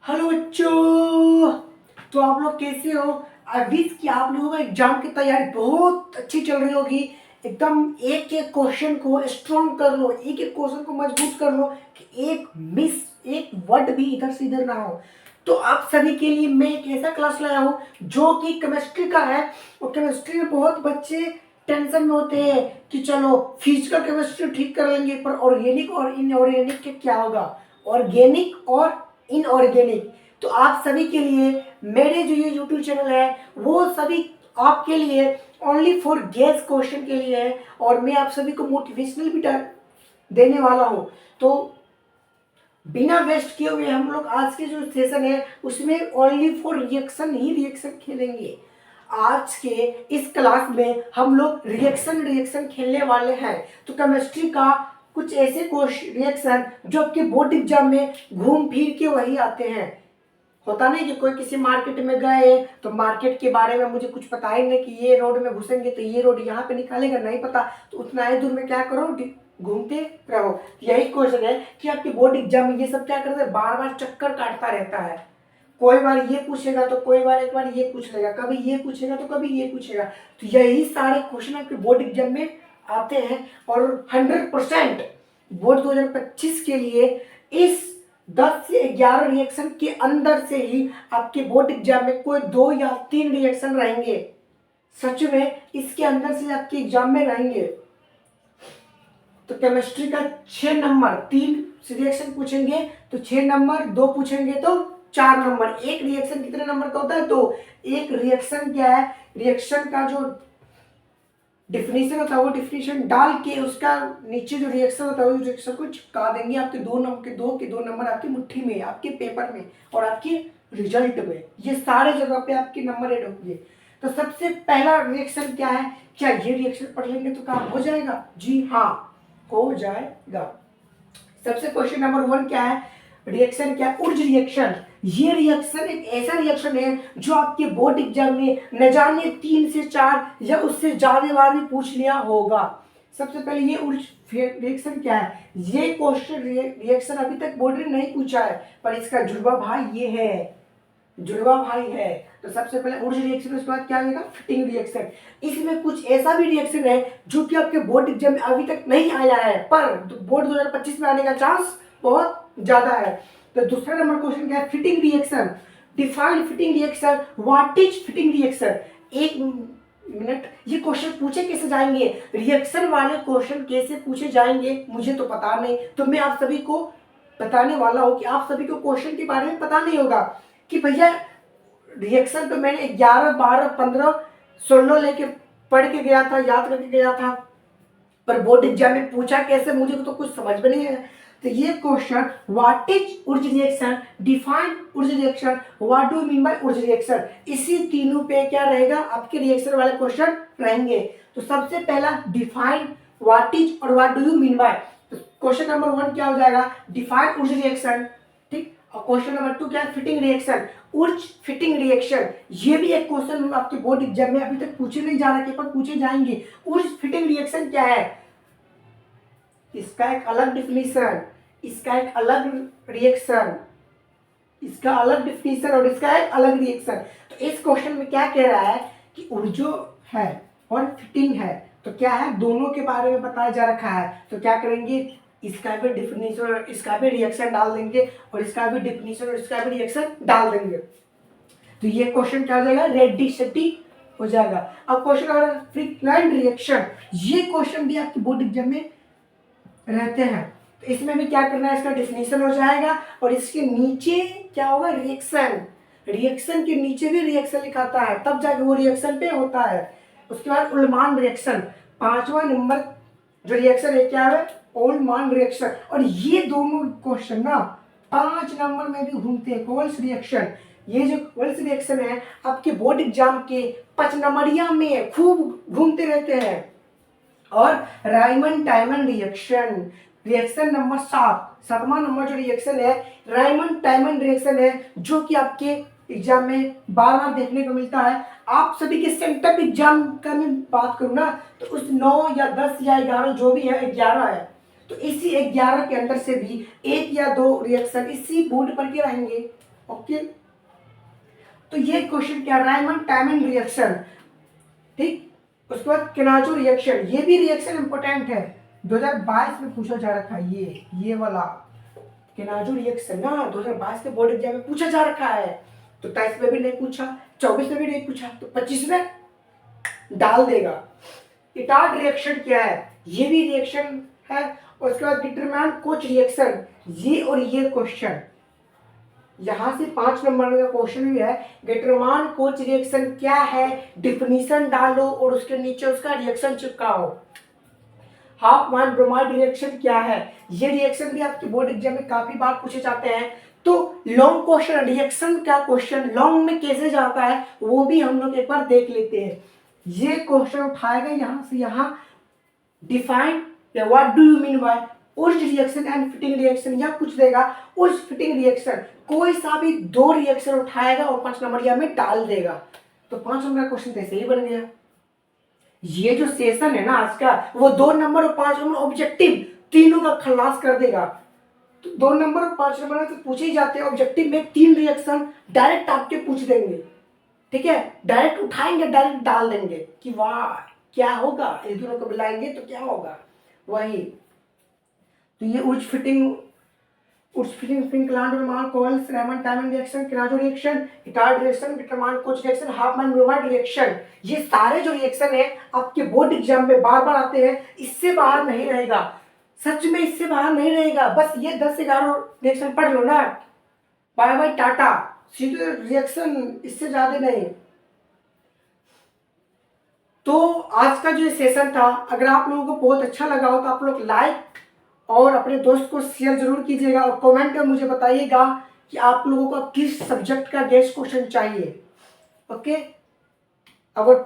Hello बच्चों। तो आप लोग कैसे हो? आई विश कि आप लोगों का एग्जाम की तैयारी बहुत अच्छी चल रही होगी। एकदम एक एक क्वेश्चन को स्ट्रॉन्ग कर लो, एक एक क्वेश्चन को मजबूत कर लो कि एक वर्ड भी इधर से इधर ना हो। तो आप सभी के लिए मैं एक ऐसा क्लास लाया हूँ जो कि केमिस्ट्री का है। और केमिस्ट्री में बहुत बच्चे टेंशन में होते हैं कि चलो फिजिकल केमिस्ट्री ठीक कर लेंगे, पर ऑर्गेनिक और इनऑर्गेनिक के क्या होगा, ऑर्गेनिक और इनऑर्गेनिक। तो आप सभी के लिए मेरे जो ये यूट्यूब चैनल है वो सभी आपके लिए ओनली फॉर गेस क्वेश्चन के लिए है, और मैं आप सभी को मोटिवेशनल भी देने वाला हूँ। तो बिना वेस्ट किए हुए हम लोग आज के जो सेशन है उसमें only for reaction he reaction खेलेंगे। आज के इस क्लास में हम लोग रिएक्शन रिएक्शन खेलने वाले हैं। तो केमिस्ट्री का कुछ ऐसे रिएक्शन जो आपके बोर्ड एग्जाम में घूम फिर के वही आते हैं। होता नहीं कि कोई किसी मार्केट में गए तो मार्केट के बारे में मुझे कुछ पता ही नहीं कि ये रोड में घुसेंगे तो ये रोड यहाँ पे निकालेगा, नहीं पता, तो उतना ही दूर में क्या करो, घूमते रहो। यही क्वेश्चन है कि आपके बोर्ड एग्जाम में ये सब क्या करते हैं, बार बार चक्कर काटता रहता है। कोई बार ये पूछेगा तो कोई बार एक बार ये पूछ लेगा, कभी ये पूछेगा तो कभी ये पूछेगा। तो यही सारे क्वेश्चन आपके बोर्ड एग्जाम में आते हैं। और 100% बोर्ड 2025 के लिए इस 10 से 11 रिएक्शन के अंदर से ही आपके बोर्ड एग्जाम में कोई 2 या 3 रिएक्शन रहेंगे। सच में इसके अंदर से आपके एग्जाम में रहेंगे। तो केमिस्ट्री का 6 नंबर 3 रिएक्शन पूछेंगे तो 6 नंबर, 2 पूछेंगे तो 4 नंबर। एक रिएक्शन कितने नंबर का होता है? 2। एक रिएक्शन क्या है, रिएक्शन का जो डिफिनीशन होता है वो डिफिनीशन डाल के उसका नीचे जो रिएक्शन होता है उस रिएक्शन को चिपका देंगे आपके 2 नंबर आपकी मुट्ठी में, आपके पेपर में और आपके रिजल्ट में। ये सारे जगह पे आपके नंबर ऐड होंगे। तो सबसे पहला रिएक्शन क्या है? क्या ये रिएक्शन पढ़ लेंगे तो काम हो जाएगा? जी हाँ, हो जाएगा। सबसे क्वेश्चन नंबर 1 क्या है? रिएक्शन क्या? उर्ज रिएक्शन। ये रिएक्शन एक ऐसा रिएक्शन है जो आपके बोर्ड एग्जाम में न जाने 3 से 4 या उससे ज्यादा बार भी पूछ लिया होगा। सबसे पहले ये उर्ज रिएक्शन क्या है? ये क्वेश्चन रिएक्शन अभी तक बोर्ड ने नहीं पूछा है, पर इसका जुड़वा भाई ये है, जुड़वा भाई है। तो सबसे पहले उर्ज रिएक्शन, उसके बाद क्या आएगा? Fitting reaction. इसमें कुछ ऐसा भी रिएक्शन है जो कि आपके बोर्ड एग्जाम में अभी तक नहीं आया है, पर बोर्ड 2025 में आने का चांस बहुत ज्यादा है। तो दूसरा नंबर क्वेश्चन क्या है? Fittig reaction. Define fitting reaction. What is fitting reaction? एक मिनट, ये क्वेश्चन पूछे कैसे जाएंगे, रिएक्शन वाले क्वेश्चन कैसे पूछे जाएंगे मुझे तो पता नहीं। तो मैं आप सभी को बताने वाला हूं कि आप सभी को क्वेश्चन के बारे में पता नहीं होगा कि भैया रिएक्शन तो मैंने 11 12 15 16 लेके पढ़ के गया था, याद करके गया था, पर बोर्ड एग्जाम में पूछा कैसे मुझे तो कुछ समझ में नहीं है। तो ये question what is Urja reaction, define Wurtz reaction, what do you mean bye Urja reaction, इसी तीनों पे क्या रहेगा आपके रिएक्शन वाले क्वेश्चन रहेंगे। तो सबसे पहला डिफाइन व्हाट इज और what do you mean by. तो क्वेश्चन नंबर 1 क्या हो जाएगा? Define Wurtz reaction. ठीक। और क्वेश्चन नंबर 2 क्या है? Fittig reaction. Wurtz Fittig reaction, ये भी एक क्वेश्चन आपके बोर्ड एग्जाम में अभी तक पूछे नहीं जा रहे, पर पूछे जाएंगे। उर्ज फिटिंग रिएक्शन क्या है? इसका एक अलग डिफिनीशन, इसका एक अलग रिएक्शन, इसका अलग डिफिनीशन और इसका एक अलग रिएक्शन। तो इस क्वेश्चन में क्या कह रहा है कि ऊर्जो है और फिटिंग है, तो क्या है, दोनों के बारे में बताया जा रखा है। तो क्या करेंगे, इसका भी डिफिनीशन और इसका भी रिएक्शन डाल देंगे, और इसका भी डिफिनीशन और इसका भी रिएक्शन डाल देंगे। तो ये क्वेश्चन क्या हो जाएगा? रेडी सेटी हो जाएगा। अब क्वेश्चन आ रहा है फ्रीक्वेंट रिएक्शन। ये क्वेश्चन भी आपके बोर्ड एग्जाम में रहते हैं। तो इसमें भी क्या करना है, इसका डिफिनीशन हो जाएगा और इसके नीचे क्या होगा? रिएक्शन। रिएक्शन के नीचे भी रिएक्शन लिखाता है, तब जाके वो रिएक्शन पे होता है। उसके बाद उल्मान रिएक्शन, 5वां नंबर जो रिएक्शन है क्या है? उल्मान रिएक्शन। और ये दोनों क्वेश्चन ना 5 नंबर में भी घूमते हैं। कोल्स रिएक्शन, ये जो कोल्स रिएक्शन है आपके बोर्ड एग्जाम के 5 नंबरिया में खूब घूमते रहते हैं। और Reimer Tiemann reaction, reaction number 7वां नंबर जो रिएक्शन है रायमंड टाइमन रिएक्शन है, जो कि आपके एग्जाम में बार बार देखने को मिलता है। आप सभी के सेंटअप एग्जाम का मैं बात करूँ ना तो उस 9 या 10 या 11 जो भी है 11 है, तो इसी 11 के अंदर से भी 1 या 2 रिएक्शन इसी बोर्ड पर के रहेंगे। ओके, तो ये क्वेश्चन क्या, रायमन टाइमन रिएक्शन, ठीक। उसके बाद केनाजो रिएक्शन, ये भी रिएक्शन इंपॉर्टेंट है, 2022 में पूछा जा रखा है, ये वाला केनाजो रिएक्शन ना 2022 के बोर्ड एग्जाम में पूछा जा रखा है। तो 23 में भी नहीं पूछा, 24 में भी नहीं पूछा, तो 25 में डाल देगा। इटार्ड रिएक्शन क्या है, ये भी रिएक्शन है। और उसके बाद डिटरमाइन कोच रिएक्शन, ये और ये क्वेश्चन यहां से 5 नंबर का क्वेश्चन भी है। डिटरमाइन कोच रिएक्शन क्या है, डिफिनीशन डालो और उसके नीचे उसका रिएक्शन चिपकाओ। हाफ मैन ब्रोमाइड रिएक्शन क्या है, ये रिएक्शन भी आपके बोर्ड एग्जाम में काफी बार पूछे जाते हैं। तो लॉन्ग क्वेश्चन, रिएक्शन का क्वेश्चन लॉन्ग में कैसे जाता है वो भी हम लोग एक बार देख लेते हैं। ये क्वेश्चन उठाएगा यहां से यहां, define what do you mean bye Urja reaction and fitting reaction, या कुछ देगा उर्ज फिटिंग रिएक्शन, कोई सा भी 2 रिएक्शन उठाएगा और 5 नंबर में डाल देगा। तो 5 नंबर का क्वेश्चन ऐसे ही बन गया। ये जो सेशन है ना आज का, वो 2 नंबर और 5 नंबर ऑब्जेक्टिव तीनों का खलास कर देगा। तो 2 नंबर और 5 नंबर तो पूछे ही जाते हैं, ऑब्जेक्टिव में 3 रिएक्शन डायरेक्ट आपके पूछ देंगे, ठीक है, डायरेक्ट उठाएंगे, डायरेक्ट डाल देंगे कि वाह क्या होगा, ये दोनों को मिलाएंगे तो क्या होगा वही। तो ये उर्ज फिटिंग फिंकलांड कोवल्स Reimer Tiemann reaction, Cannizzaro reaction, Etard reaction, Gattermann Koch reaction, Hofmann bromide reaction, ये सारे जो रिएक्शन है आपके बोर्ड एग्जाम में बार बार आते हैं, इससे बाहर नहीं रहेगा, सच में इससे बाहर नहीं रहेगा। बस ये 10-11 रिएक्शन पढ़ लो ना, बाय बाय टाटा, सीधे रिएक्शन, इससे ज्यादा नहीं। तो आज का जो सेशन था, अगर आप लोगों को बहुत अच्छा लगा हो तो आप लोग लाइक और अपने दोस्त को शेयर जरूर कीजिएगा और कमेंट में मुझे बताइएगा कि आप लोगों को किस सब्जेक्ट का गेस्ट क्वेश्चन चाहिए। ओके, अगर